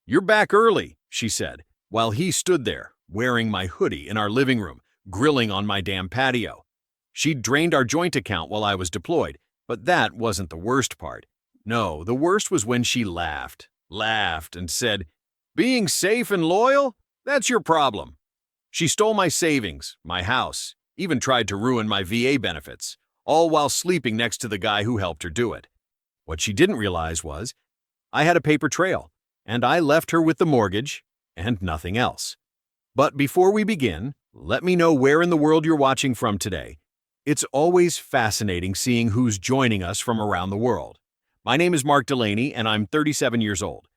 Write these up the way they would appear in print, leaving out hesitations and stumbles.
"You're back early," she said, while he stood there, wearing my hoodie in our living room, grilling on my damn patio. She'd drained our joint account while I was deployed, but that wasn't the worst part. No, the worst was when she laughed, and said, "Being safe and loyal? That's your problem." She stole my savings, my house, even tried to ruin my VA benefits, all while sleeping next to the guy who helped her do it. What she didn't realize was, I had a paper trail, and I left her with the mortgage and nothing else. But before we begin, let me know where in the world you're watching from today. It's always fascinating seeing who's joining us from around the world. My name is Mark Delaney, and I'm 37 years old.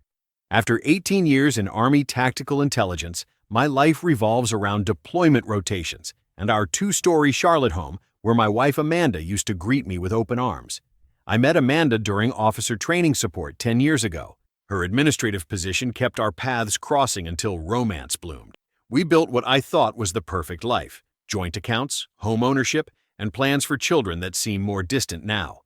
After 18 years in Army tactical intelligence, my life revolves around deployment rotations and our two-story Charlotte home where my wife Amanda used to greet me with open arms. I met Amanda during officer training support 10 years ago. Her administrative position kept our paths crossing until romance bloomed. We built what I thought was the perfect life: joint accounts, home ownership, and plans for children that seem more distant now.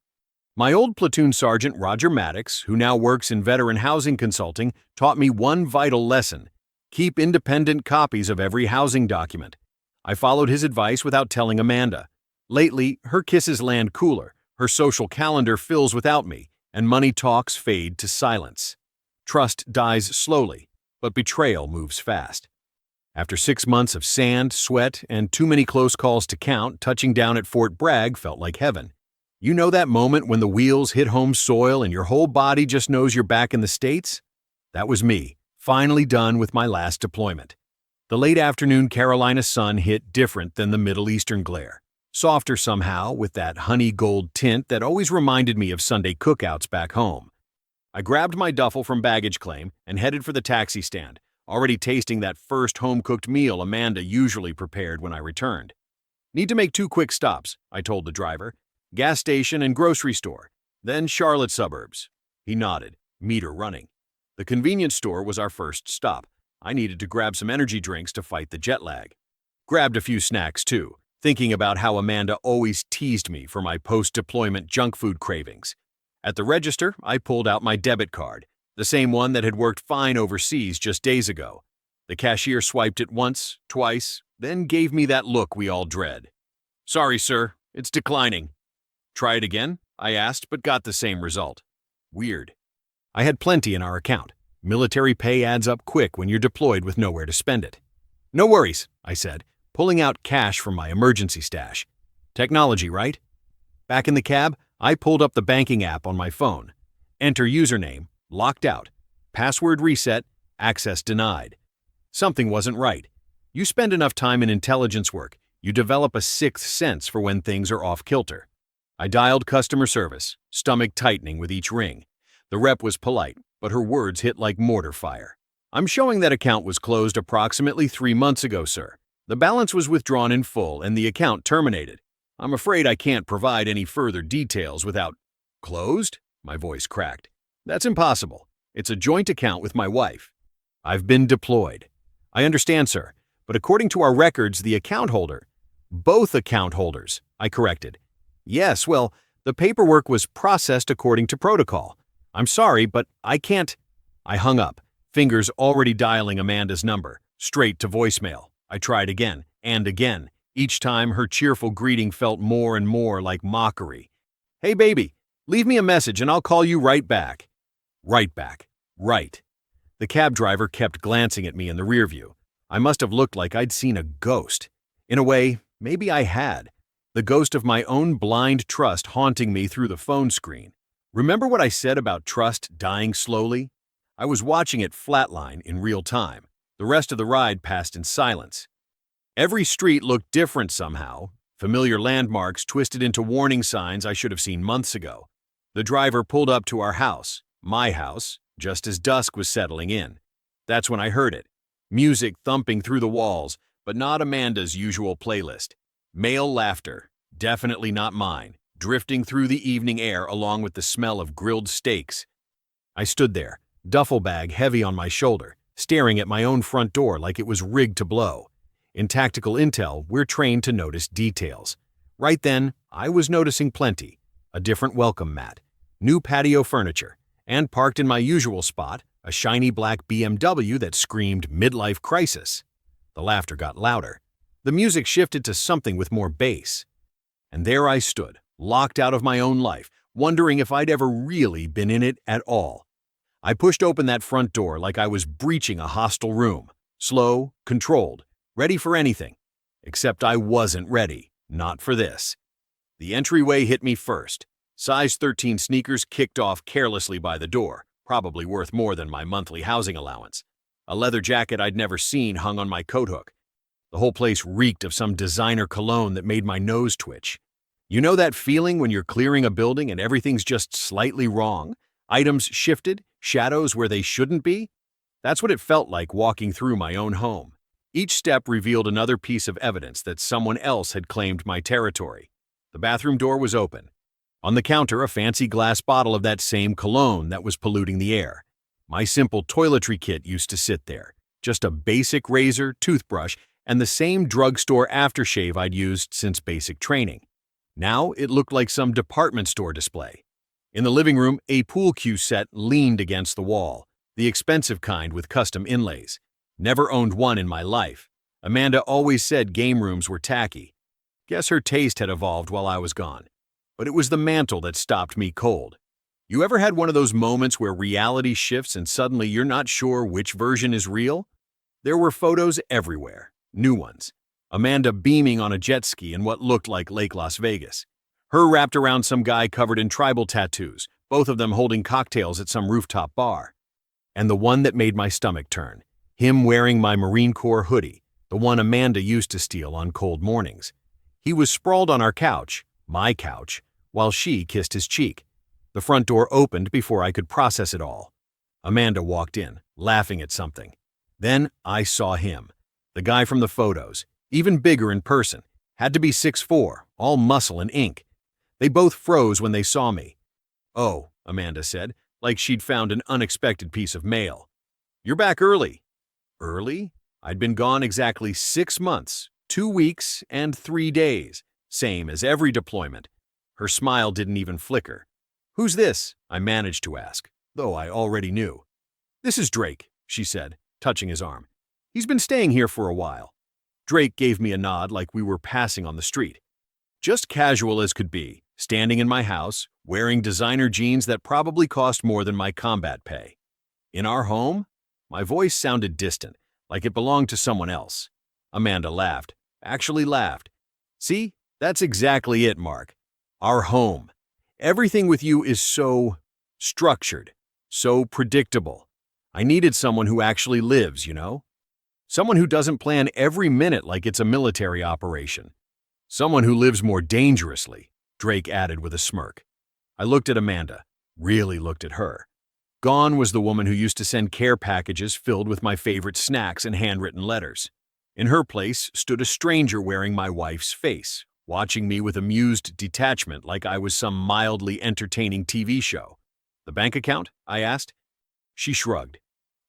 My old platoon sergeant Roger Maddox, who now works in veteran housing consulting, taught me one vital lesson: keep independent copies of every housing document. I followed his advice without telling Amanda. Lately, her kisses land cooler, her social calendar fills without me, and money talks fade to silence. Trust dies slowly, but betrayal moves fast. After 6 months of sand, sweat, and too many close calls to count, touching down at Fort Bragg felt like heaven. You know that moment when the wheels hit home soil and your whole body just knows you're back in the States? That was me, finally done with my last deployment. The late afternoon Carolina sun hit different than the Middle Eastern glare. Softer somehow, with that honey gold tint that always reminded me of Sunday cookouts back home. I grabbed my duffel from baggage claim and headed for the taxi stand, already tasting that first home-cooked meal Amanda usually prepared when I returned. "Need to make 2 quick stops," I told the driver. "Gas station and grocery store, then Charlotte suburbs." He nodded, meter running. The convenience store was our first stop. I needed to grab some energy drinks to fight the jet lag. Grabbed a few snacks too, thinking about how Amanda always teased me for my post-deployment junk food cravings. At the register, I pulled out my debit card, the same one that had worked fine overseas just days ago. The cashier swiped it once, twice, then gave me that look we all dread. "Sorry, sir, it's declining." "Try it again?" I asked, but got the same result. Weird. I had plenty in our account. Military pay adds up quick when you're deployed with nowhere to spend it. "No worries," I said, pulling out cash from my emergency stash. Technology, right? Back in the cab, I pulled up the banking app on my phone. Enter username, locked out. Password reset, access denied. Something wasn't right. You spend enough time in intelligence work, you develop a sixth sense for when things are off kilter. I dialed customer service, stomach tightening with each ring. The rep was polite, but her words hit like mortar fire. "I'm showing that account was closed approximately 3 months ago, sir. The balance was withdrawn in full and the account terminated. I'm afraid I can't provide any further details without—" "Closed?" My voice cracked. "That's impossible. It's a joint account with my wife." "I've been deployed." "I understand, sir, but according to our records, the account holder—" "Both account holders," I corrected. "Yes, well, the paperwork was processed according to protocol. I'm sorry, but I can't—" I hung up, fingers already dialing Amanda's number, straight to voicemail. I tried again, and again. Each time, her cheerful greeting felt more and more like mockery. "Hey, baby, leave me a message and I'll call you right back." Right back. Right. The cab driver kept glancing at me in the rearview. I must have looked like I'd seen a ghost. In a way, maybe I had. The ghost of my own blind trust haunting me through the phone screen. Remember what I said about trust dying slowly? I was watching it flatline in real time. The rest of the ride passed in silence. Every street looked different somehow, familiar landmarks twisted into warning signs I should have seen months ago. The driver pulled up to our house, my house, just as dusk was settling in. That's when I heard it. Music thumping through the walls, but not Amanda's usual playlist. Male laughter, definitely not mine, drifting through the evening air along with the smell of grilled steaks. I stood there, duffel bag heavy on my shoulder, staring at my own front door like it was rigged to blow. In tactical intel, we're trained to notice details. Right then, I was noticing plenty. A different welcome mat, new patio furniture, and parked in my usual spot, a shiny black BMW that screamed midlife crisis. The laughter got louder. The music shifted to something with more bass. And there I stood, locked out of my own life, wondering if I'd ever really been in it at all. I pushed open that front door like I was breaching a hostile room. Slow, controlled, ready for anything. Except I wasn't ready. Not for this. The entryway hit me first. Size 13 sneakers kicked off carelessly by the door, probably worth more than my monthly housing allowance. A leather jacket I'd never seen hung on my coat hook. The whole place reeked of some designer cologne that made my nose twitch. You know that feeling when you're clearing a building and everything's just slightly wrong? Items shifted, shadows where they shouldn't be? That's what it felt like walking through my own home. Each step revealed another piece of evidence that someone else had claimed my territory. The bathroom door was open. On the counter, a fancy glass bottle of that same cologne that was polluting the air. My simple toiletry kit used to sit there. Just a basic razor, toothbrush, and the same drugstore aftershave I'd used since basic training. Now it looked like some department store display. In the living room, a pool cue set leaned against the wall, the expensive kind with custom inlays. Never owned one in my life. Amanda always said game rooms were tacky. Guess her taste had evolved while I was gone. But it was the mantle that stopped me cold. You ever had one of those moments where reality shifts and suddenly you're not sure which version is real? There were photos everywhere. New ones. Amanda beaming on a jet ski in what looked like Lake Las Vegas. Her wrapped around some guy covered in tribal tattoos, both of them holding cocktails at some rooftop bar. And the one that made my stomach turn. Him wearing my Marine Corps hoodie, the one Amanda used to steal on cold mornings. He was sprawled on our couch, my couch, while she kissed his cheek. The front door opened before I could process it all. Amanda walked in, laughing at something. Then I saw him. The guy from the photos, even bigger in person, had to be 6'4", all muscle and ink. They both froze when they saw me. "Oh," Amanda said, like she'd found an unexpected piece of mail. "You're back early." Early? I'd been gone exactly 6 months, 2 weeks, and 3 days, same as every deployment. Her smile didn't even flicker. "Who's this?" I managed to ask, though I already knew. "This is Drake," she said, touching his arm. "He's been staying here for a while." Drake gave me a nod like we were passing on the street. Just casual as could be, standing in my house, wearing designer jeans that probably cost more than my combat pay. In our home? My voice sounded distant, like it belonged to someone else. Amanda laughed, actually laughed. "See, that's exactly it, Mark. Our home. Everything with you is so structured, so predictable. I needed someone who actually lives, you know? Someone who doesn't plan every minute like it's a military operation. Someone who lives more dangerously," Drake added with a smirk. I looked at Amanda, really looked at her. Gone was the woman who used to send care packages filled with my favorite snacks and handwritten letters. In her place stood a stranger wearing my wife's face, watching me with amused detachment like I was some mildly entertaining TV show. "The bank account?" I asked. She shrugged.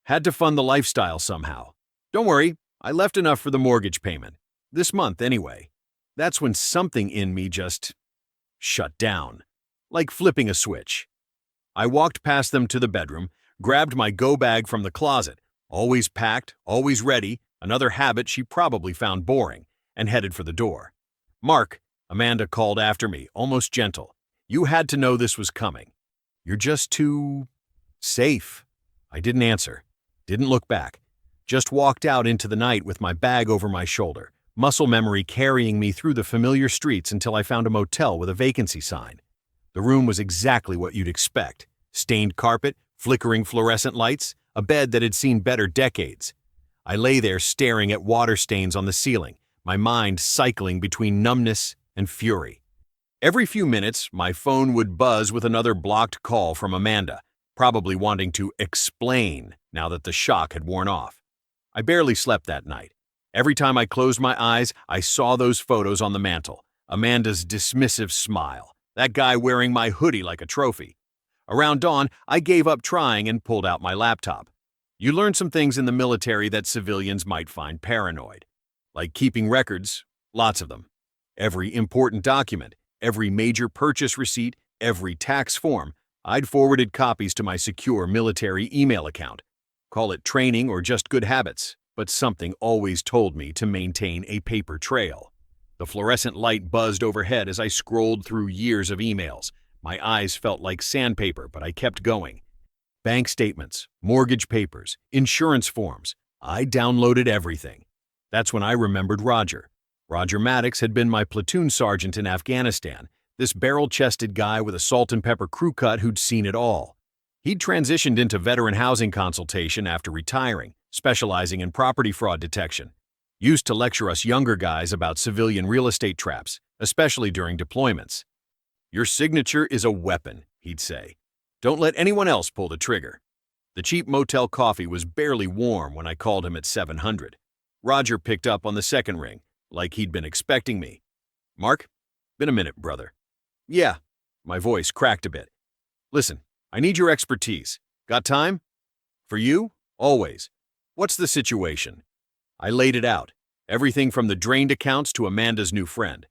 "Had to fund the lifestyle somehow. Don't worry, I left enough for the mortgage payment. This month, anyway." That's when something in me just shut down, like flipping a switch. I walked past them to the bedroom, grabbed my go bag from the closet, always packed, always ready, another habit she probably found boring, and headed for the door. "Mark," Amanda called after me, almost gentle. "You had to know this was coming. You're just too safe." I didn't answer, didn't look back, just walked out into the night with my bag over my shoulder, muscle memory carrying me through the familiar streets until I found a motel with a vacancy sign. The room was exactly what you'd expect. Stained carpet, flickering fluorescent lights, a bed that had seen better decades. I lay there staring at water stains on the ceiling, my mind cycling between numbness and fury. Every few minutes, my phone would buzz with another blocked call from Amanda, probably wanting to explain now that the shock had worn off. I barely slept that night. Every time I closed my eyes, I saw those photos on the mantel. Amanda's dismissive smile. That guy wearing my hoodie like a trophy. Around dawn, I gave up trying and pulled out my laptop. You learn some things in the military that civilians might find paranoid. Like keeping records, lots of them. Every important document, every major purchase receipt, every tax form, I'd forwarded copies to my secure military email account. Call it training or just good habits, but something always told me to maintain a paper trail. The fluorescent light buzzed overhead as I scrolled through years of emails. My eyes felt like sandpaper, but I kept going. Bank statements, mortgage papers, insurance forms. I downloaded everything. That's when I remembered Roger. Roger Maddox had been my platoon sergeant in Afghanistan, this barrel-chested guy with a salt and pepper crew cut who'd seen it all. He'd transitioned into veteran housing consultation after retiring, specializing in property fraud detection. Used to lecture us younger guys about civilian real estate traps, especially during deployments. "Your signature is a weapon," he'd say. "Don't let anyone else pull the trigger." The cheap motel coffee was barely warm when I called him at 700. Roger picked up on the second ring, like he'd been expecting me. "Mark? Been a minute, brother." "Yeah." My voice cracked a bit. "Listen, I need your expertise. Got time?" "For you? Always. What's the situation?" I laid it out, everything from the drained accounts to Amanda's new friend.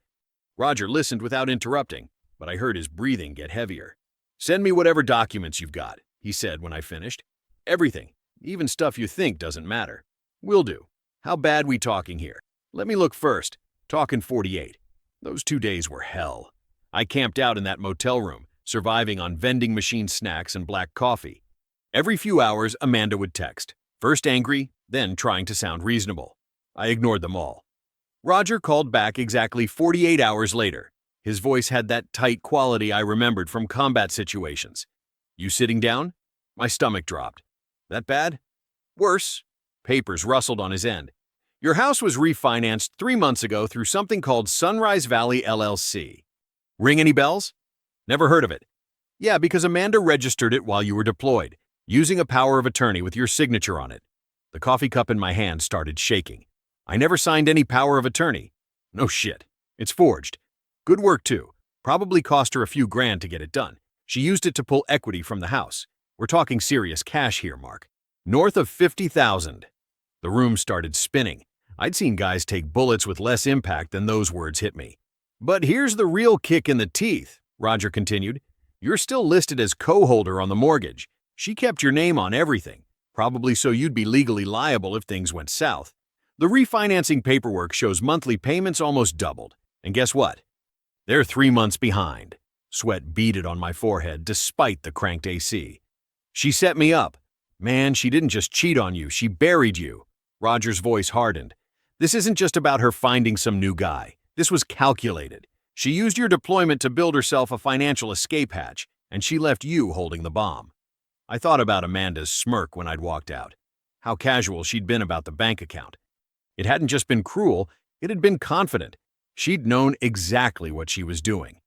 Roger listened without interrupting, but I heard his breathing get heavier. "Send me whatever documents you've got," he said when I finished. "Everything, even stuff you think doesn't matter." "Will do. How bad we talking here?" "Let me look first. Talking 48. Those 2 days were hell. I camped out in that motel room, surviving on vending machine snacks and black coffee. Every few hours, Amanda would text, first angry, then trying to sound reasonable. I ignored them all. Roger called back exactly 48 hours later. His voice had that tight quality I remembered from combat situations. "You sitting down?" My stomach dropped. "That bad?" "Worse." Papers rustled on his end. "Your house was refinanced 3 months ago through something called Sunrise Valley LLC. Ring any bells?" "Never heard of it." "Yeah, because Amanda registered it while you were deployed, using a power of attorney with your signature on it." The coffee cup in my hand started shaking. "I never signed any power of attorney." "No shit. It's forged. Good work, too. Probably cost her a few grand to get it done. She used it to pull equity from the house. We're talking serious cash here, Mark. North of 50,000. The room started spinning. I'd seen guys take bullets with less impact than those words hit me. "But here's the real kick in the teeth," Roger continued. "You're still listed as co-holder on the mortgage. She kept your name on everything, probably so you'd be legally liable if things went south. The refinancing paperwork shows monthly payments almost doubled. And guess what? They're 3 months behind." Sweat beaded on my forehead despite the cranked AC. "She set me up. Man, she didn't just cheat on you, she buried you." Roger's voice hardened. "This isn't just about her finding some new guy. This was calculated. She used your deployment to build herself a financial escape hatch, and she left you holding the bomb." I thought about Amanda's smirk when I'd walked out. How casual she'd been about the bank account. It hadn't just been cruel, it had been confident. She'd known exactly what she was doing.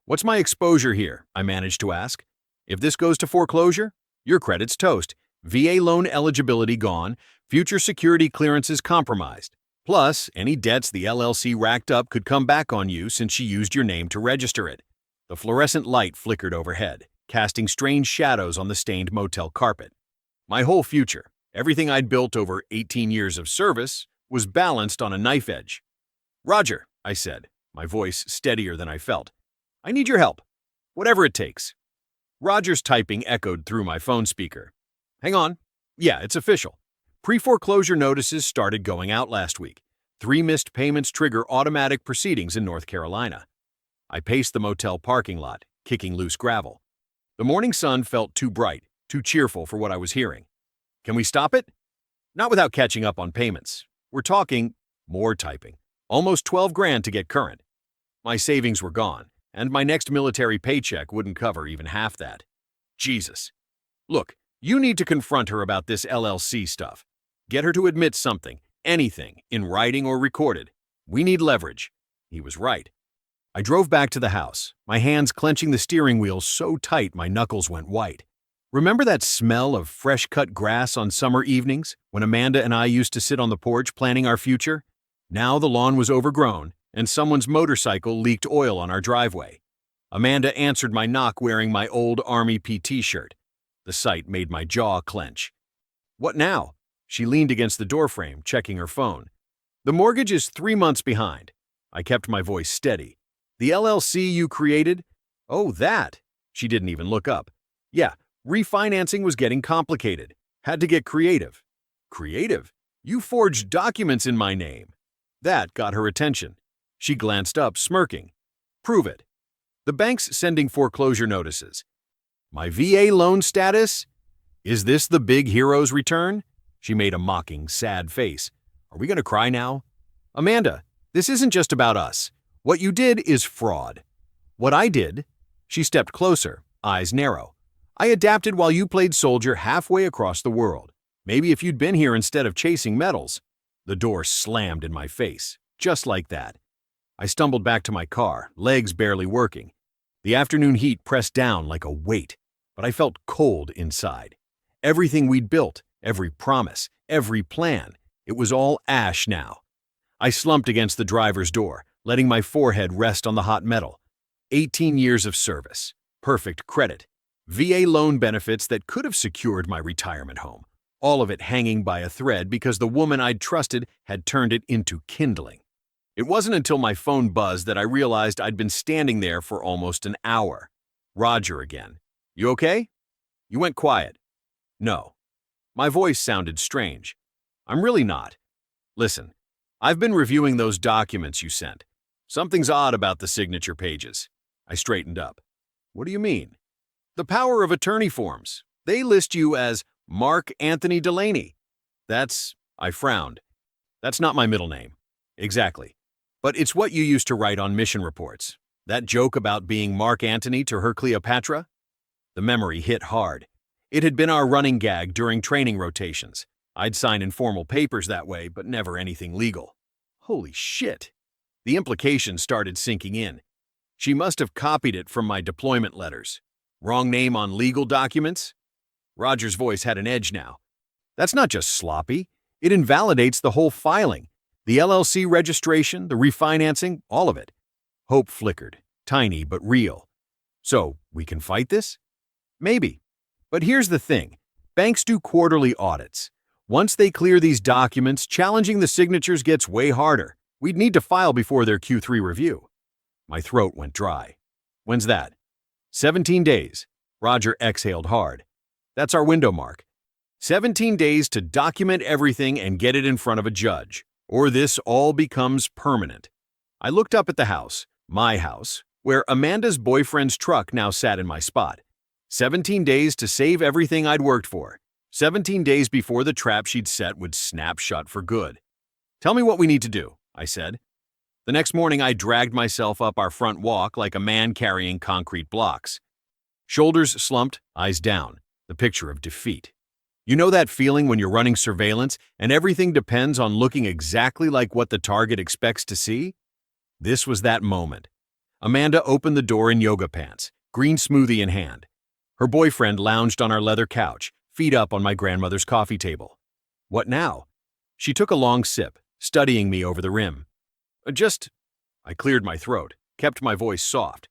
"What's my exposure here?" I managed to ask. "If this goes to foreclosure, your credit's toast. VA loan eligibility gone, future security clearances compromised. Plus, any debts the LLC racked up could come back on you since she used your name to register it." The fluorescent light flickered overhead, casting strange shadows on the stained motel carpet. My whole future, everything I'd built over 18 years of service, was balanced on a knife edge. "Roger," I said, my voice steadier than I felt. "I need your help. Whatever it takes." Roger's typing echoed through my phone speaker. "Hang on. Yeah, it's official. Pre-foreclosure notices started going out last week. 3 missed payments trigger automatic proceedings in North Carolina." I paced the motel parking lot, kicking loose gravel. The morning sun felt too bright, too cheerful for what I was hearing. "Can we stop it?" "Not without catching up on payments. We're talking," more typing, "almost 12 grand to get current." My savings were gone, and my next military paycheck wouldn't cover even half that. Jesus. "Look, you need to confront her about this LLC stuff. Get her to admit something, anything, in writing or recorded. We need leverage." He was right. I drove back to the house, my hands clenching the steering wheel so tight my knuckles went white. Remember that smell of fresh-cut grass on summer evenings when Amanda and I used to sit on the porch planning our future? Now the lawn was overgrown, and someone's motorcycle leaked oil on our driveway. Amanda answered my knock wearing my old Army PT shirt. The sight made my jaw clench. "What now?" She leaned against the doorframe, checking her phone. "The mortgage is 3 months behind." I kept my voice steady. "The LLC you created?" "Oh, that." She didn't even look up. "Yeah, refinancing was getting complicated. Had to get creative. Creative? You forged documents in my name. That got her attention. She glanced up, smirking. Prove it. The bank's sending foreclosure notices. My VA loan status? Is this the big hero's return? She made a mocking, sad face. Are we going to cry now? Amanda, this isn't just about us. What you did is fraud. What I did? She stepped closer, eyes narrow. I adapted while you played soldier halfway across the world. Maybe if you'd been here instead of chasing medals. The door slammed in my face, just like that. I stumbled back to my car, legs barely working. The afternoon heat pressed down like a weight, but I felt cold inside. Everything we'd built, every promise, every plan, it was all ash now. I slumped against the driver's door, letting my forehead rest on the hot metal. 18 years of service, perfect credit, VA loan benefits that could have secured my retirement home, all of it hanging by a thread because the woman I'd trusted had turned it into kindling. It wasn't until my phone buzzed that I realized I'd been standing there for almost an hour. Roger again. You okay? You went quiet. No. My voice sounded strange. I'm really not. Listen, I've been reviewing those documents you sent. Something's odd about the signature pages. I straightened up. What do you mean? The power of attorney forms. They list you as Mark Anthony Delaney. I frowned. That's not my middle name. Exactly. But it's what you used to write on mission reports. That joke about being Mark Antony to her Cleopatra? The memory hit hard. It had been our running gag during training rotations. I'd sign informal papers that way, but never anything legal. Holy shit. The implications started sinking in. She must have copied it from my deployment letters. Wrong name on legal documents? Roger's voice had an edge now. That's not just sloppy. It invalidates the whole filing. The LLC registration, the refinancing, all of it. Hope flickered, tiny but real. So, we can fight this? Maybe. But here's the thing. Banks do quarterly audits. Once they clear these documents, challenging the signatures gets way harder. We'd need to file before their Q3 review. My throat went dry. When's that? 17 days. Roger exhaled hard. That's our window mark. 17 days to document everything and get it in front of a judge. Or this all becomes permanent. I looked up at the house, my house, where Amanda's boyfriend's truck now sat in my spot. 17 days to save everything I'd worked for. 17 days before the trap she'd set would snap shut for good. Tell me what we need to do, I said. The next morning I dragged myself up our front walk like a man carrying concrete blocks. Shoulders slumped, eyes down, the picture of defeat. You know that feeling when you're running surveillance and everything depends on looking exactly like what the target expects to see? This was that moment. Amanda opened the door in yoga pants, green smoothie in hand. Her boyfriend lounged on our leather couch, feet up on my grandmother's coffee table. What now? She took a long sip, studying me over the rim. I cleared my throat, kept my voice soft.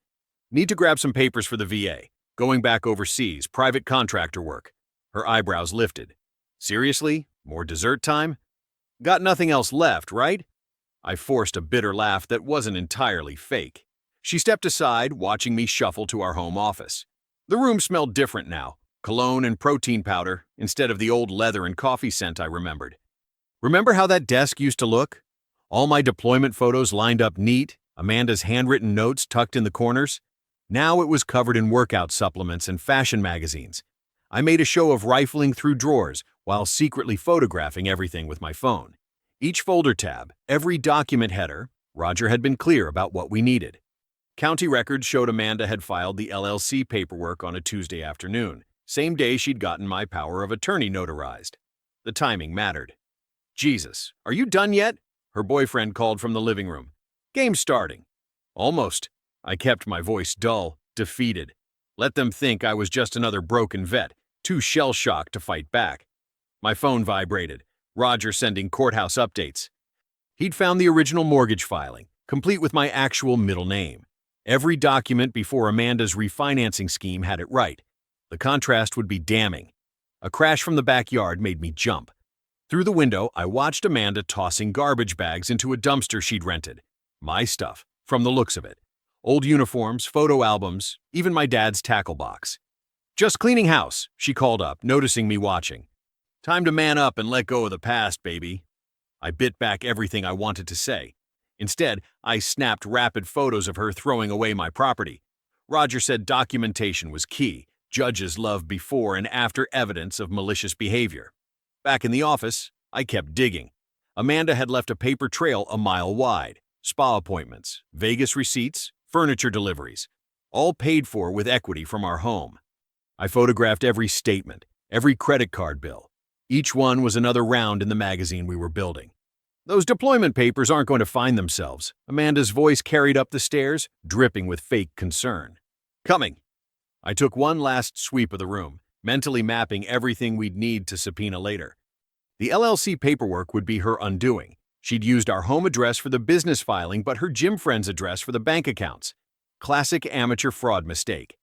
Need to grab some papers for the VA. Going back overseas, private contractor work. Her eyebrows lifted. Seriously? More dessert time? Got nothing else left, right? I forced a bitter laugh that wasn't entirely fake. She stepped aside, watching me shuffle to our home office. The room smelled different now, cologne and protein powder instead of the old leather and coffee scent I remembered. Remember how that desk used to look? All my deployment photos lined up neat, Amanda's handwritten notes tucked in the corners. Now it was covered in workout supplements and fashion magazines. I made a show of rifling through drawers while secretly photographing everything with my phone. Each folder tab, every document header, Roger had been clear about what we needed. County records showed Amanda had filed the LLC paperwork on a Tuesday afternoon, same day she'd gotten my power of attorney notarized. The timing mattered. Jesus, are you done yet? Her boyfriend called from the living room. Game's starting. Almost. I kept my voice dull, defeated. Let them think I was just another broken vet, too shell-shocked to fight back. My phone vibrated. Roger sending courthouse updates. He'd found the original mortgage filing, complete with my actual middle name. Every document before Amanda's refinancing scheme had it right. The contrast would be damning. A crash from the backyard made me jump. Through the window, I watched Amanda tossing garbage bags into a dumpster she'd rented. My stuff, from the looks of it. Old uniforms, photo albums, even my dad's tackle box. Just cleaning house, she called up, noticing me watching. Time to man up and let go of the past, baby. I bit back everything I wanted to say. Instead, I snapped rapid photos of her throwing away my property. Roger said documentation was key. Judges love before and after evidence of malicious behavior. Back in the office, I kept digging. Amanda had left a paper trail a mile wide. Spa appointments, Vegas receipts, furniture deliveries, all paid for with equity from our home. I photographed every statement, every credit card bill. Each one was another round in the magazine we were building. Those deployment papers aren't going to find themselves. Amanda's voice carried up the stairs, dripping with fake concern. Coming. I took one last sweep of the room, mentally mapping everything we'd need to subpoena later. The LLC paperwork would be her undoing. She'd used our home address for the business filing, but her gym friend's address for the bank accounts. Classic amateur fraud mistake.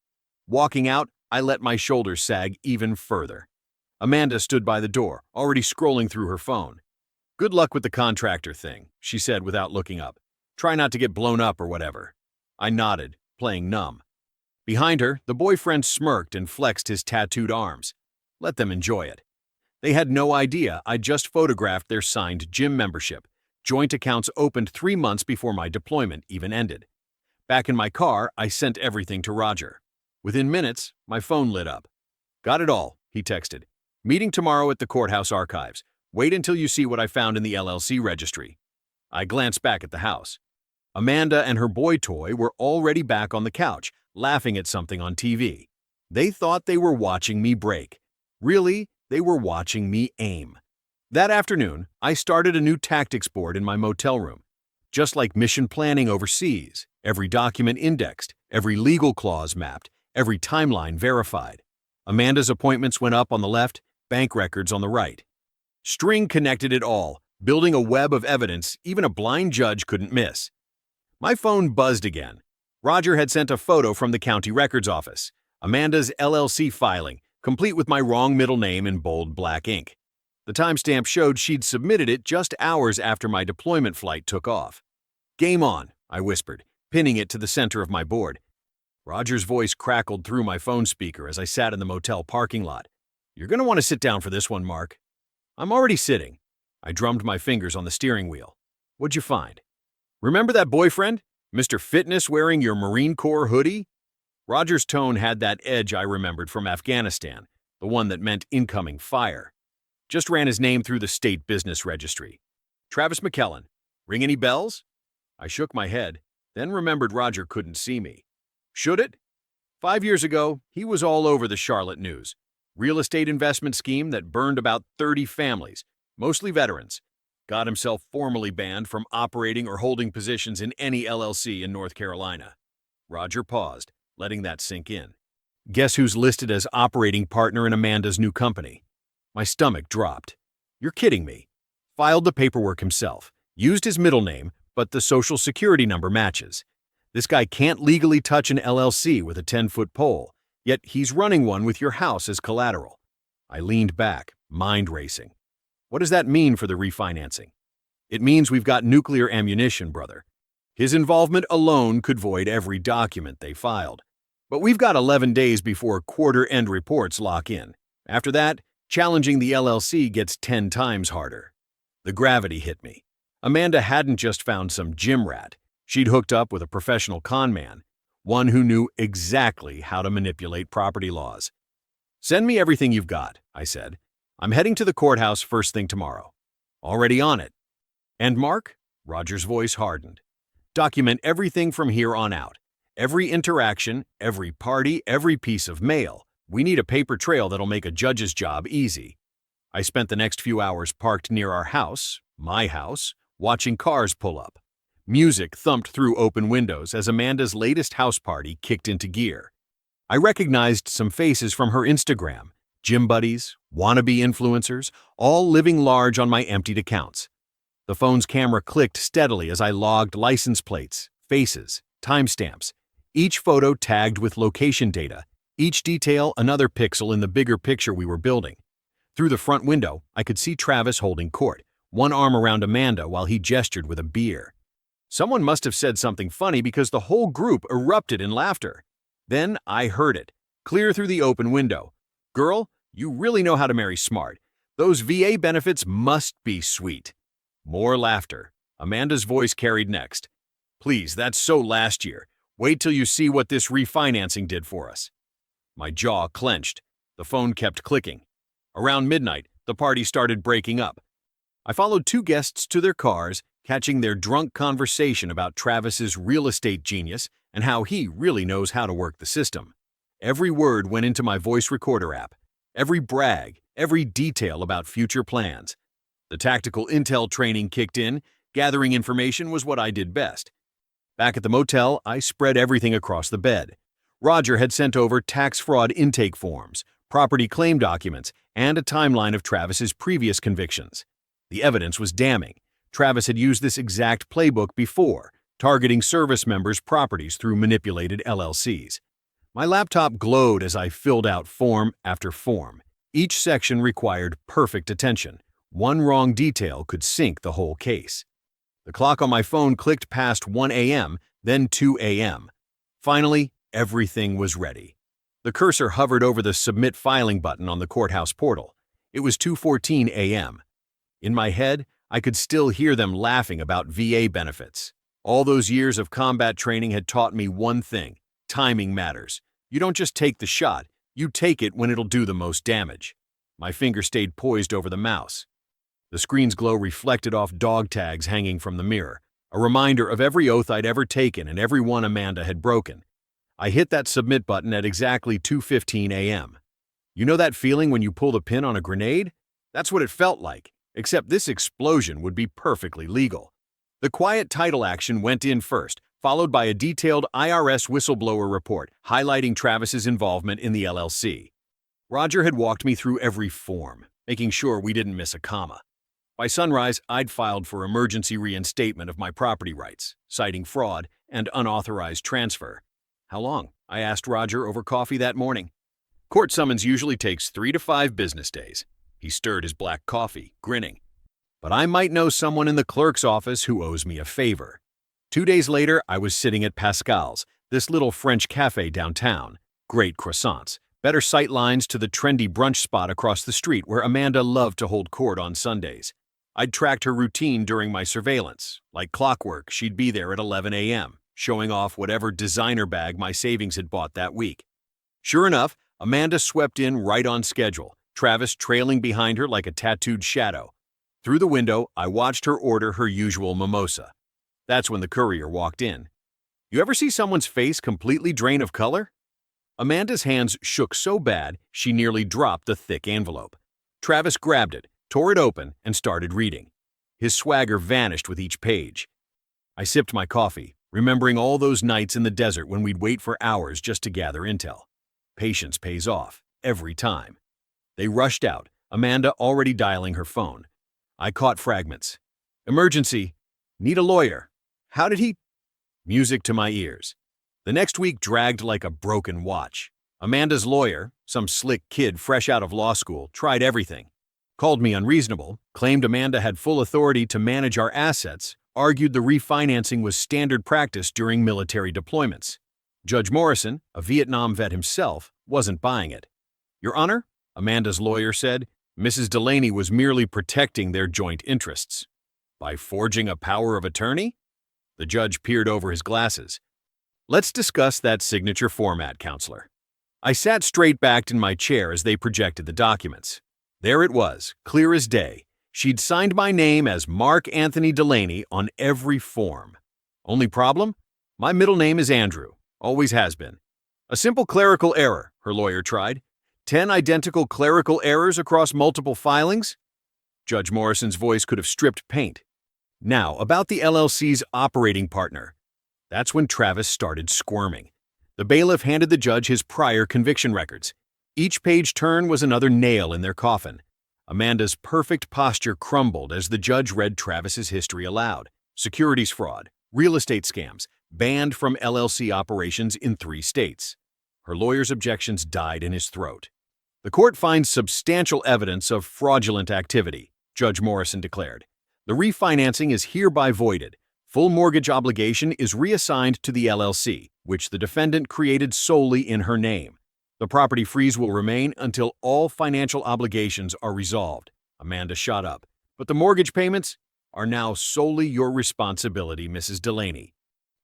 Walking out, I let my shoulders sag even further. Amanda stood by the door, already scrolling through her phone. Good luck with the contractor thing, she said without looking up. Try not to get blown up or whatever. I nodded, playing numb. Behind her, the boyfriend smirked and flexed his tattooed arms. Let them enjoy it. They had no idea I'd just photographed their signed gym membership. Joint accounts opened 3 months before my deployment even ended. Back in my car, I sent everything to Roger. Within minutes, my phone lit up. Got it all, he texted. Meeting tomorrow at the courthouse archives. Wait until you see what I found in the LLC registry. I glanced back at the house. Amanda and her boy toy were already back on the couch, laughing at something on TV. They thought they were watching me break. Really, they were watching me aim. That afternoon, I started a new tactics board in my motel room. Just like mission planning overseas, every document indexed, every legal clause mapped, every timeline verified. Amanda's appointments went up on the left, bank records on the right. String connected it all, building a web of evidence even a blind judge couldn't miss. My phone buzzed again. Roger had sent a photo from the county records office. Amanda's LLC filing, complete with my wrong middle name in bold black ink. The timestamp showed she'd submitted it just hours after my deployment flight took off. Game on, I whispered, pinning it to the center of my board. Roger's voice crackled through my phone speaker as I sat in the motel parking lot. You're going to want to sit down for this one, Mark. I'm already sitting. I drummed my fingers on the steering wheel. What'd you find? Remember that boyfriend? Mr. Fitness wearing your Marine Corps hoodie? Roger's tone had that edge I remembered from Afghanistan, the one that meant incoming fire. Just ran his name through the state business registry. Travis McKellen. Ring any bells? I shook my head, then remembered Roger couldn't see me. Should it? 5 years ago, he was all over the Charlotte news. Real estate investment scheme that burned about 30 families, mostly veterans. Got himself formally banned from operating or holding positions in any LLC in North Carolina. Roger paused, letting that sink in. Guess who's listed as operating partner in Amanda's new company? My stomach dropped. You're kidding me. Filed the paperwork himself, used his middle name, but the social security number matches. This guy can't legally touch an LLC with a 10-foot pole, yet he's running one with your house as collateral. I leaned back, mind racing. What does that mean for the refinancing? It means we've got nuclear ammunition, brother. His involvement alone could void every document they filed. But we've got 11 days before quarter-end reports lock in. After that, challenging the LLC gets 10 times harder. The gravity hit me. Amanda hadn't just found some gym rat. She'd hooked up with a professional con man, one who knew exactly how to manipulate property laws. Send me everything you've got, I said. I'm heading to the courthouse first thing tomorrow. Already on it. And Mark? Roger's voice hardened. Document everything from here on out. Every interaction, every party, every piece of mail. We need a paper trail that'll make a judge's job easy. I spent the next few hours parked near our house, my house, watching cars pull up. Music thumped through open windows as Amanda's latest house party kicked into gear. I recognized some faces from her Instagram, gym buddies, wannabe influencers, all living large on my emptied accounts. The phone's camera clicked steadily as I logged license plates, faces, timestamps, each photo tagged with location data, each detail another pixel in the bigger picture we were building. Through the front window, I could see Travis holding court, one arm around Amanda while he gestured with a beer. Someone must have said something funny because the whole group erupted in laughter. Then I heard it, clear through the open window. Girl, you really know how to marry smart. Those VA benefits must be sweet. More laughter. Amanda's voice carried next. Please, that's so last year. Wait till you see what this refinancing did for us. My jaw clenched. The phone kept clicking. Around midnight, the party started breaking up. I followed two guests to their cars, catching their drunk conversation about Travis's real estate genius and how he really knows how to work the system. Every word went into my voice recorder app. Every brag, every detail about future plans. The tactical intel training kicked in. Gathering information was what I did best. Back at the motel, I spread everything across the bed. Roger had sent over tax fraud intake forms, property claim documents, and a timeline of Travis's previous convictions. The evidence was damning. Travis had used this exact playbook before, targeting service members' properties through manipulated LLCs. My laptop glowed as I filled out form after form. Each section required perfect attention. One wrong detail could sink the whole case. The clock on my phone clicked past 1 a.m., then 2 a.m. Finally, everything was ready. The cursor hovered over the Submit Filing button on the courthouse portal. It was 2:14 a.m. In my head, I could still hear them laughing about VA benefits. All those years of combat training had taught me one thing: timing matters. You don't just take the shot, you take it when it'll do the most damage. My finger stayed poised over the mouse. The screen's glow reflected off dog tags hanging from the mirror, a reminder of every oath I'd ever taken and every one Amanda had broken. I hit that submit button at exactly 2:15 a.m. You know that feeling when you pull the pin on a grenade? That's what it felt like, except this explosion would be perfectly legal. The quiet title action went in first, followed by a detailed IRS whistleblower report highlighting Travis's involvement in the LLC. Roger had walked me through every form, making sure we didn't miss a comma. By sunrise, I'd filed for emergency reinstatement of my property rights, citing fraud and unauthorized transfer. How long? I asked Roger over coffee that morning. Court summons usually takes 3 to 5 business days. He stirred his black coffee, grinning. But I might know someone in the clerk's office who owes me a favor. 2 days later, I was sitting at Pascal's, this little French cafe downtown. Great croissants, better sight lines to the trendy brunch spot across the street where Amanda loved to hold court on Sundays. I'd tracked her routine during my surveillance. Like clockwork, she'd be there at 11 a.m., showing off whatever designer bag my savings had bought that week. Sure enough, Amanda swept in right on schedule, Travis trailing behind her like a tattooed shadow. Through the window, I watched her order her usual mimosa. That's when the courier walked in. You ever see someone's face completely drain of color? Amanda's hands shook so bad, she nearly dropped the thick envelope. Travis grabbed it, tore it open, and started reading. His swagger vanished with each page. I sipped my coffee, remembering all those nights in the desert when we'd wait for hours just to gather intel. Patience pays off, every time. They rushed out, Amanda already dialing her phone. I caught fragments. Emergency. Need a lawyer. How did he? Music to my ears. The next week dragged like a broken watch. Amanda's lawyer, some slick kid fresh out of law school, tried everything. Called me unreasonable, claimed Amanda had full authority to manage our assets, argued the refinancing was standard practice during military deployments. Judge Morrison, a Vietnam vet himself, wasn't buying it. Your Honor, Amanda's lawyer said, Mrs. Delaney was merely protecting their joint interests. By forging a power of attorney? The judge peered over his glasses. Let's discuss that signature format, counselor. I sat straight-backed in my chair as they projected the documents. There it was, clear as day. She'd signed my name as Mark Anthony Delaney on every form. Only problem? My middle name is Andrew. Always has been. A simple clerical error, her lawyer tried. 10 identical clerical errors across multiple filings? Judge Morrison's voice could have stripped paint. Now, about the LLC's operating partner. That's when Travis started squirming. The bailiff handed the judge his prior conviction records. Each page turn was another nail in their coffin. Amanda's perfect posture crumbled as the judge read Travis's history aloud. Securities fraud, real estate scams, banned from LLC operations in 3 states. Her lawyer's objections died in his throat. The court finds substantial evidence of fraudulent activity, Judge Morrison declared. The refinancing is hereby voided. Full mortgage obligation is reassigned to the LLC, which the defendant created solely in her name. The property freeze will remain until all financial obligations are resolved. Amanda shot up. "But the mortgage payments are now solely your responsibility, Mrs. Delaney.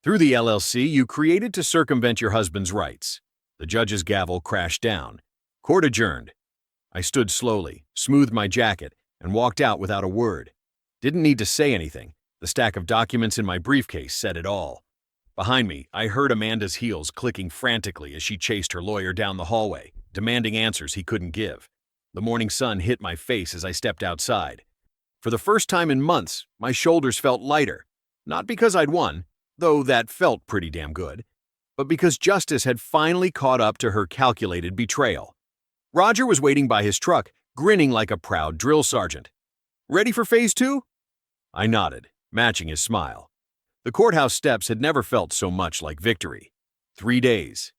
Through the LLC you created to circumvent your husband's rights." The judge's gavel crashed down. Court adjourned. I stood slowly, smoothed my jacket, and walked out without a word. Didn't need to say anything. The stack of documents in my briefcase said it all. Behind me, I heard Amanda's heels clicking frantically as she chased her lawyer down the hallway, demanding answers he couldn't give. The morning sun hit my face as I stepped outside. For the first time in months, my shoulders felt lighter. Not because I'd won, though that felt pretty damn good, but because justice had finally caught up to her calculated betrayal. Roger was waiting by his truck, grinning like a proud drill sergeant. "Ready for phase 2? I nodded, matching his smile. The courthouse steps had never felt so much like victory. 3 days.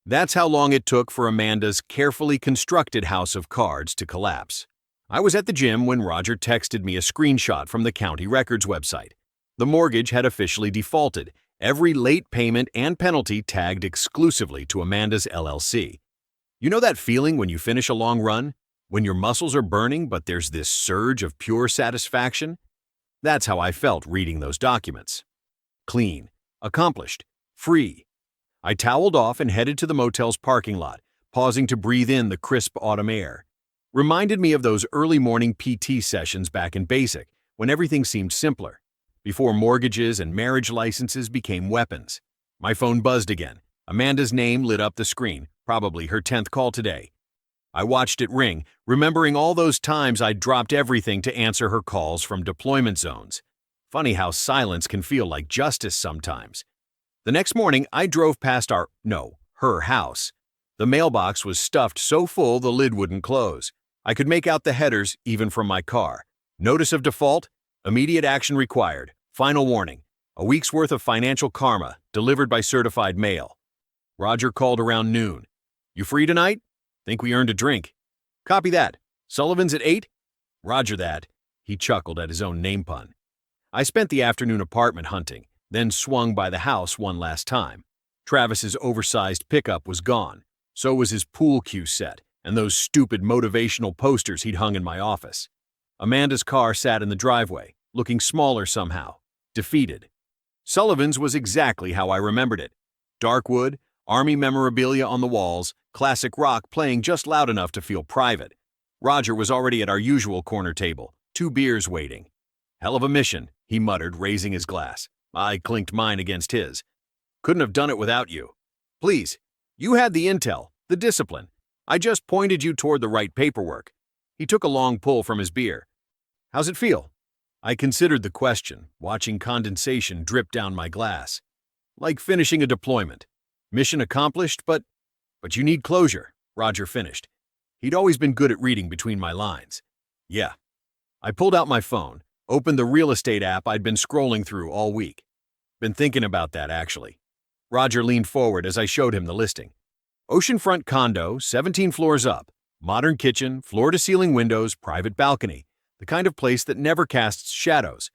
That's how long it took for Amanda's carefully constructed house of cards to collapse. I was at the gym when Roger texted me a screenshot from the county records website. The mortgage had officially defaulted, every late payment and penalty tagged exclusively to Amanda's LLC. You know that feeling when you finish a long run? When your muscles are burning but there's this surge of pure satisfaction? That's how I felt reading those documents. Clean, accomplished, free. I toweled off and headed to the motel's parking lot, pausing to breathe in the crisp autumn air. Reminded me of those early morning PT sessions back in basic, when everything seemed simpler, before mortgages and marriage licenses became weapons. My phone buzzed again. Amanda's name lit up the screen, probably her 10th call today. I watched it ring, remembering all those times I'd dropped everything to answer her calls from deployment zones. Funny how silence can feel like justice sometimes. The next morning, I drove past her house. The mailbox was stuffed so full the lid wouldn't close. I could make out the headers even from my car. Notice of default, immediate action required, final warning, a week's worth of financial karma delivered by certified mail. Roger called around noon. "You free tonight? Think we earned a drink." "Copy that. Sullivan's at 8? "Roger that." He chuckled at his own name pun. I spent the afternoon apartment hunting, then swung by the house one last time. Travis's oversized pickup was gone. So was his pool cue set and those stupid motivational posters he'd hung in my office. Amanda's car sat in the driveway, looking smaller somehow, defeated. Sullivan's was exactly how I remembered it. Dark wood, army memorabilia on the walls, classic rock playing just loud enough to feel private. Roger was already at our usual corner table, 2 beers waiting. "Hell of a mission," he muttered, raising his glass. I clinked mine against his. "Couldn't have done it without you. Please, you had the intel, the discipline. I just pointed you toward the right paperwork." He took a long pull from his beer. "How's it feel?" I considered the question, watching condensation drip down my glass. "Like finishing a deployment. Mission accomplished, but you need closure," Roger finished. He'd always been good at reading between my lines. "Yeah." I pulled out my phone, opened the real estate app I'd been scrolling through all week. "Been thinking about that, actually." Roger leaned forward as I showed him the listing. Oceanfront condo, 17 floors up, modern kitchen, floor-to-ceiling windows, private balcony, the kind of place that never casts shadows.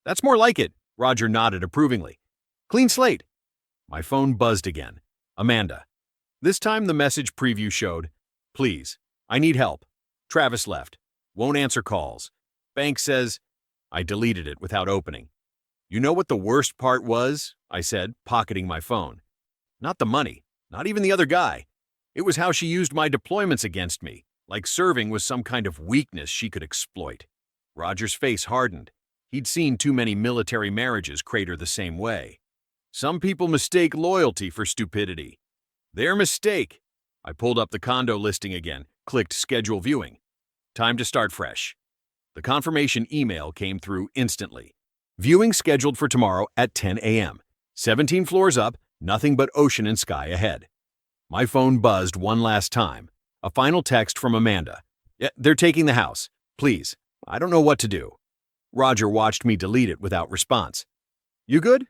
"That's more like it," Roger nodded approvingly. "Clean slate." My phone buzzed again. Amanda. This time the message preview showed, "Please, I need help. Travis left. Won't answer calls. Bank says—" I deleted it without opening. "You know what the worst part was?" I said, pocketing my phone. "Not the money. Not even the other guy. It was how she used my deployments against me, like serving was some kind of weakness she could exploit." Roger's face hardened. He'd seen too many military marriages crater the same way. "Some people mistake loyalty for stupidity." "Their mistake." I pulled up the condo listing again, clicked schedule viewing. Time to start fresh. The confirmation email came through instantly. "Viewing scheduled for tomorrow at 10 a.m. 17 floors up, nothing but ocean and sky ahead." My phone buzzed one last time. A final text from Amanda. "Yeah, they're taking the house. Please, I don't know what to do." Roger watched me delete it without response. "You good?"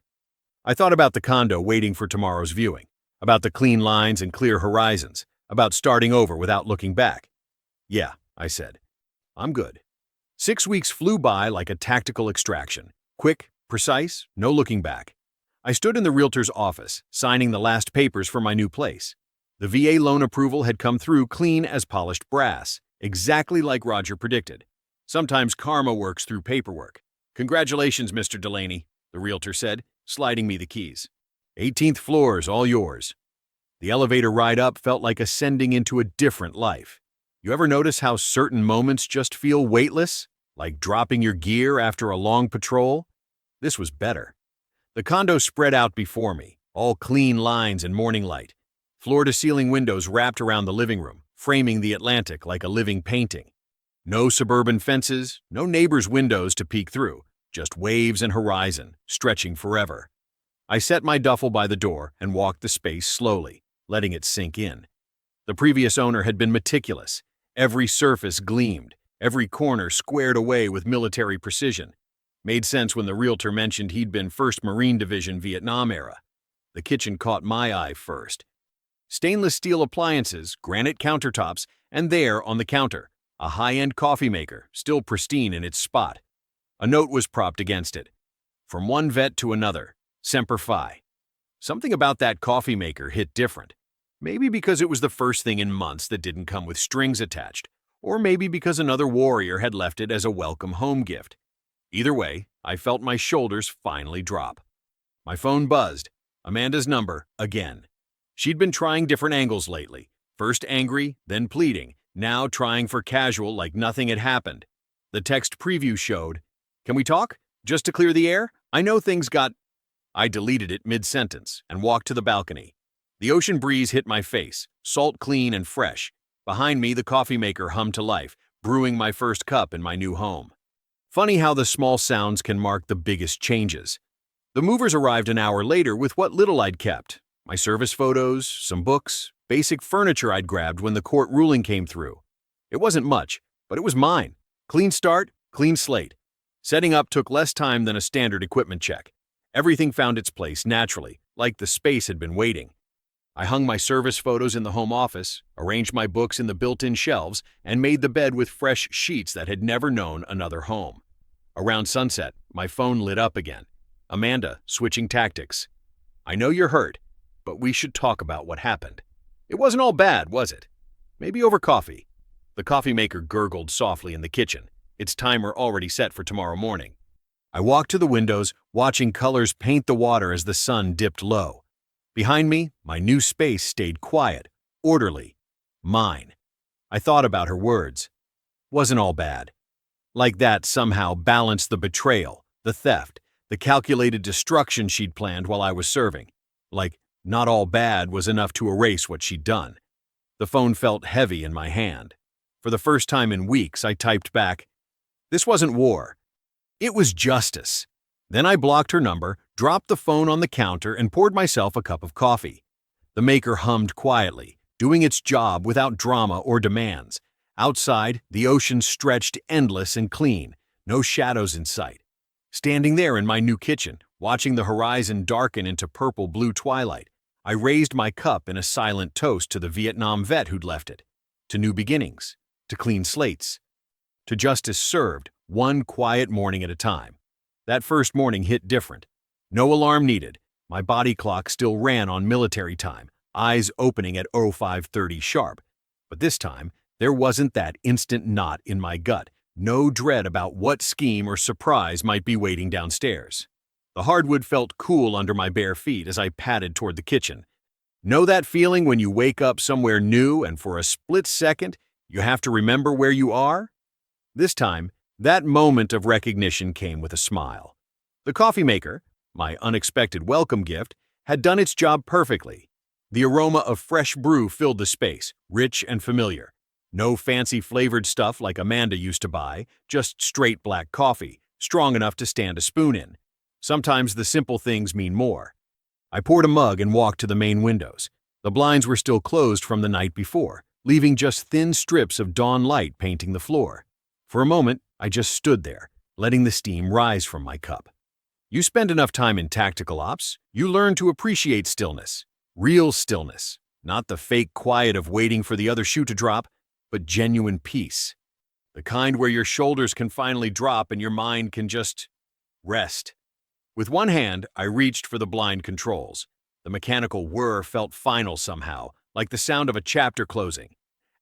I thought about the condo waiting for tomorrow's viewing, about the clean lines and clear horizons, about starting over without looking back. "Yeah," I said. "I'm good." 6 weeks flew by like a tactical extraction. Quick, precise, no looking back. I stood in the realtor's office, signing the last papers for my new place. The VA loan approval had come through clean as polished brass, exactly like Roger predicted. Sometimes karma works through paperwork. Congratulations, Mr. Delaney, the realtor said, sliding me the keys. 18th floor's all yours. The elevator ride up felt like ascending into a different life. You ever notice how certain moments just feel weightless? Like dropping your gear after a long patrol? This was better. The condo spread out before me, all clean lines and morning light. Floor-to-ceiling windows wrapped around the living room, framing the Atlantic like a living painting. No suburban fences, no neighbors' windows to peek through, just waves and horizon, stretching forever. I set my duffel by the door and walked the space slowly, letting it sink in. The previous owner had been meticulous. Every surface gleamed, every corner squared away with military precision. Made sense when the realtor mentioned he'd been 1st Marine Division Vietnam era. The kitchen caught my eye first. Stainless steel appliances, granite countertops, and there on the counter, a high-end coffee maker, still pristine in its spot. A note was propped against it. From one vet to another, Semper Fi. Something about that coffee maker hit different. Maybe because it was the first thing in months that didn't come with strings attached, or maybe because another warrior had left it as a welcome home gift. Either way, I felt my shoulders finally drop. My phone buzzed. Amanda's number, again. She'd been trying different angles lately. First angry, then pleading, now trying for casual like nothing had happened. The text preview showed, "Can we talk? Just to clear the air? I know things got—" I deleted it mid-sentence and walked to the balcony. The ocean breeze hit my face, salt clean and fresh. Behind me, the coffee maker hummed to life, brewing my first cup in my new home. Funny how the small sounds can mark the biggest changes. The movers arrived an hour later with what little I'd kept. My service photos, some books, basic furniture I'd grabbed when the court ruling came through. It wasn't much, but it was mine. Clean start, clean slate. Setting up took less time than a standard equipment check. Everything found its place naturally, like the space had been waiting. I hung my service photos in the home office, arranged my books in the built-in shelves, and made the bed with fresh sheets that had never known another home. Around sunset, my phone lit up again. Amanda, switching tactics. "I know you're hurt, but we should talk about what happened. It wasn't all bad, was it? Maybe over coffee." The coffee maker gurgled softly in the kitchen, its timer already set for tomorrow morning. I walked to the windows, watching colors paint the water as the sun dipped low. Behind me, my new space stayed quiet, orderly. Mine. I thought about her words. Wasn't all bad. Like that somehow balanced the betrayal, the theft, the calculated destruction she'd planned while I was serving. Like, not all bad was enough to erase what she'd done. The phone felt heavy in my hand. For the first time in weeks, I typed back, "This wasn't war. It was justice." Then I blocked her number, dropped the phone on the counter, and poured myself a cup of coffee. The maker hummed quietly, doing its job without drama or demands. Outside, the ocean stretched endless and clean, no shadows in sight. Standing there in my new kitchen, watching the horizon darken into purple-blue twilight, I raised my cup in a silent toast to the Vietnam vet who'd left it, to new beginnings, to clean slates, to justice served, one quiet morning at a time. That first morning hit different. No alarm needed. My body clock still ran on military time, eyes opening at 05:30 sharp. But this time, there wasn't that instant knot in my gut, no dread about what scheme or surprise might be waiting downstairs. The hardwood felt cool under my bare feet as I padded toward the kitchen. Know that feeling when you wake up somewhere new and for a split second, you have to remember where you are? This time, that moment of recognition came with a smile. The coffee maker, my unexpected welcome gift, had done its job perfectly. The aroma of fresh brew filled the space, rich and familiar. No fancy flavored stuff like Amanda used to buy, just straight black coffee, strong enough to stand a spoon in. Sometimes the simple things mean more. I poured a mug and walked to the main windows. The blinds were still closed from the night before, leaving just thin strips of dawn light painting the floor. For a moment, I just stood there, letting the steam rise from my cup. You spend enough time in tactical ops, you learn to appreciate stillness. Real stillness. Not the fake quiet of waiting for the other shoe to drop, but genuine peace. The kind where your shoulders can finally drop and your mind can just rest. With one hand, I reached for the blind controls. The mechanical whir felt final somehow, like the sound of a chapter closing.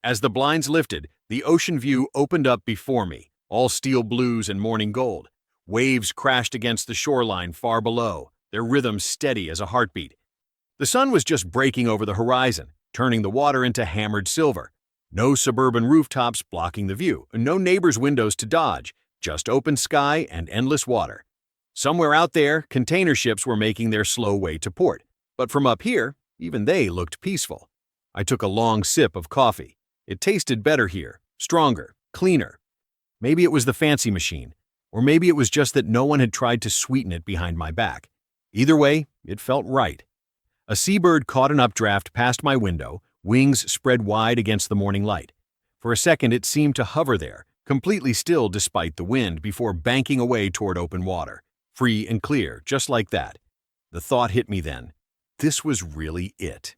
As the blinds lifted, the ocean view opened up before me, all steel blues and morning gold. Waves crashed against the shoreline far below, their rhythm steady as a heartbeat. The sun was just breaking over the horizon, turning the water into hammered silver. No suburban rooftops blocking the view, no neighbors' windows to dodge, just open sky and endless water. Somewhere out there, container ships were making their slow way to port, but from up here, even they looked peaceful. I took a long sip of coffee. It tasted better here, stronger, cleaner. Maybe it was the fancy machine, or maybe it was just that no one had tried to sweeten it behind my back. Either way, it felt right. A seabird caught an updraft past my window, wings spread wide against the morning light. For a second it seemed to hover there, completely still despite the wind, before banking away toward open water, free and clear, just like that. The thought hit me then. This was really it.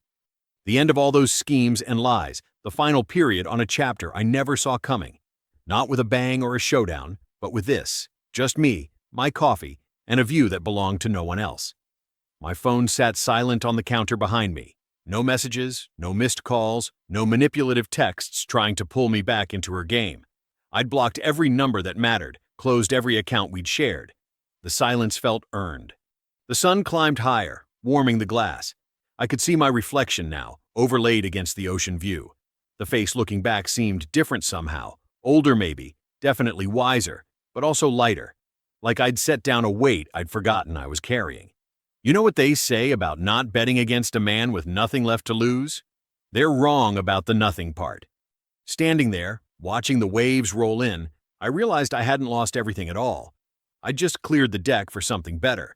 The end of all those schemes and lies, the final period on a chapter I never saw coming. Not with a bang or a showdown, but with this, just me, my coffee, and a view that belonged to no one else. My phone sat silent on the counter behind me. No messages, no missed calls, no manipulative texts trying to pull me back into her game. I'd blocked every number that mattered, closed every account we'd shared. The silence felt earned. The sun climbed higher, warming the glass. I could see my reflection now, overlaid against the ocean view. The face looking back seemed different somehow, older maybe, definitely wiser, but also lighter, like I'd set down a weight I'd forgotten I was carrying. You know what they say about not betting against a man with nothing left to lose? They're wrong about the nothing part. Standing there, watching the waves roll in, I realized I hadn't lost everything at all. I'd just cleared the deck for something better.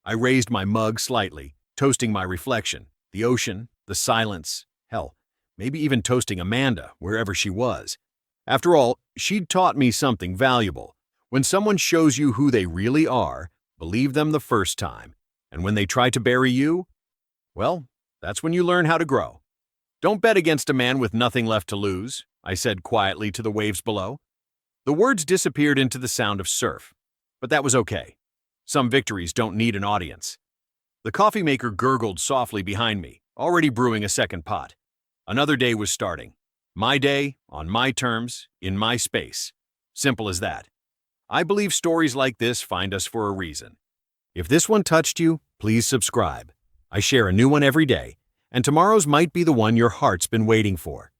I raised my mug slightly, toasting my reflection, the ocean, the silence, hell, maybe even toasting Amanda, wherever she was. After all, she'd taught me something valuable. When someone shows you who they really are, believe them the first time. And when they try to bury you, well, that's when you learn how to grow. Don't bet against a man with nothing left to lose, I said quietly to the waves below. The words disappeared into the sound of surf, but that was okay. Some victories don't need an audience. The coffee maker gurgled softly behind me, already brewing a second pot. Another day was starting. My day, on my terms, in my space. Simple as that. I believe stories like this find us for a reason. If this one touched you, please subscribe. I share a new one every day, and tomorrow's might be the one your heart's been waiting for.